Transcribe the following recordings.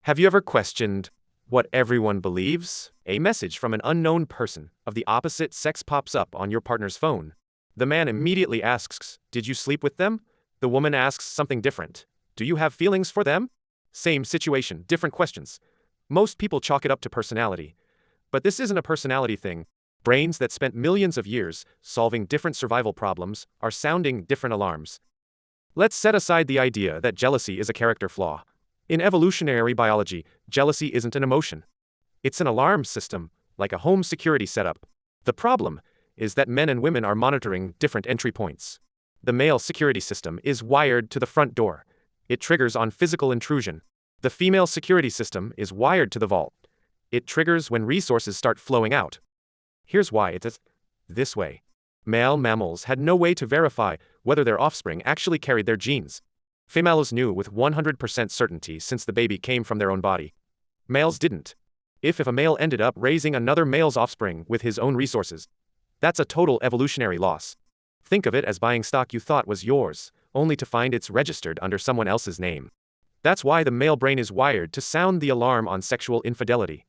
Have you ever questioned what everyone believes? A message from an unknown person of the opposite sex pops up on your partner's phone. The man immediately asks, "Did you sleep with them?" The woman asks something different. "Do you have feelings for them?" Same situation, different questions. Most people chalk it up to personality. But this isn't a personality thing. Brains that spent millions of years solving different survival problems are sounding different alarms. Let's set aside the idea that jealousy is a character flaw. In evolutionary biology, jealousy isn't an emotion. It's an alarm system, like a home security setup. The problem is that men and women are monitoring different entry points. The male security system is wired to the front door. It triggers on physical intrusion. The female security system is wired to the vault. It triggers when resources start flowing out. Here's why it is this way. Male mammals had no way to verify whether their offspring actually carried their genes. Females knew with 100% certainty since the baby came from their own body. Males didn't. If a male ended up raising another male's offspring with his own resources, that's a total evolutionary loss. Think of it as buying stock you thought was yours, only to find it's registered under someone else's name. That's why the male brain is wired to sound the alarm on sexual infidelity.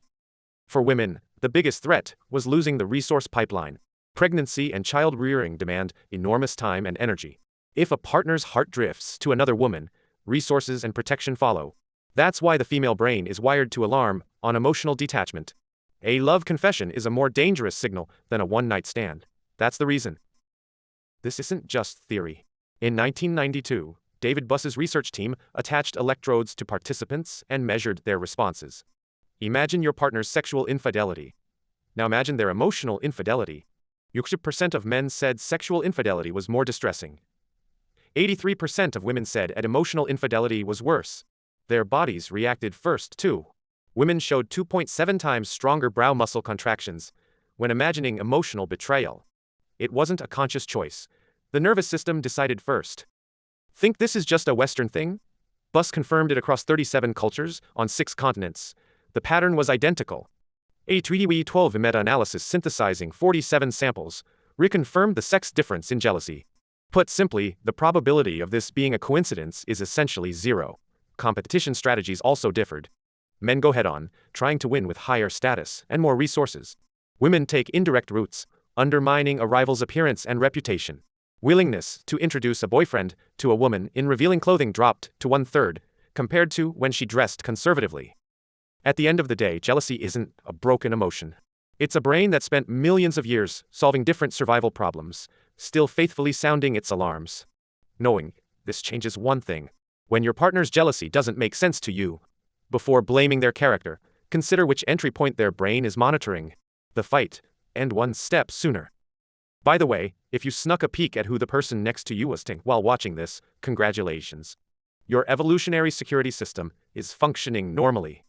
For women, the biggest threat was losing the resource pipeline. Pregnancy and child-rearing demand enormous time and energy. If a partner's heart drifts to another woman, resources and protection follow. That's why the female brain is wired to alarm on emotional detachment. A love confession is a more dangerous signal than a one-night stand. That's the reason. This isn't just theory. In 1992, David Buss's research team attached electrodes to participants and measured their responses. Imagine your partner's sexual infidelity. Now imagine their emotional infidelity. 60% of men said sexual infidelity was more distressing. 83% of women said emotional infidelity was worse. Their bodies reacted first, too. Women showed 2.7 times stronger brow muscle contractions when imagining emotional betrayal. It wasn't a conscious choice. The nervous system decided first. Think this is just a Western thing? Buss confirmed it across 37 cultures on 6 continents. The pattern was identical. A 12 meta-analysis synthesizing 47 samples reconfirmed the sex difference in jealousy. Put simply, the probability of this being a coincidence is essentially zero. Competition strategies also differed. Men go head-on, trying to win with higher status and more resources. Women take indirect routes, undermining a rival's appearance and reputation. Willingness to introduce a boyfriend to a woman in revealing clothing dropped to 1/3, compared to when she dressed conservatively. At the end of the day, jealousy isn't a broken emotion. It's a brain that spent millions of years solving different survival problems, still faithfully sounding its alarms. Knowing this changes one thing. When your partner's jealousy doesn't make sense to you, before blaming their character, consider which entry point their brain is monitoring. The fight, and one step sooner. By the way, if you snuck a peek at who the person next to you was while watching this, congratulations. Your evolutionary security system is functioning normally.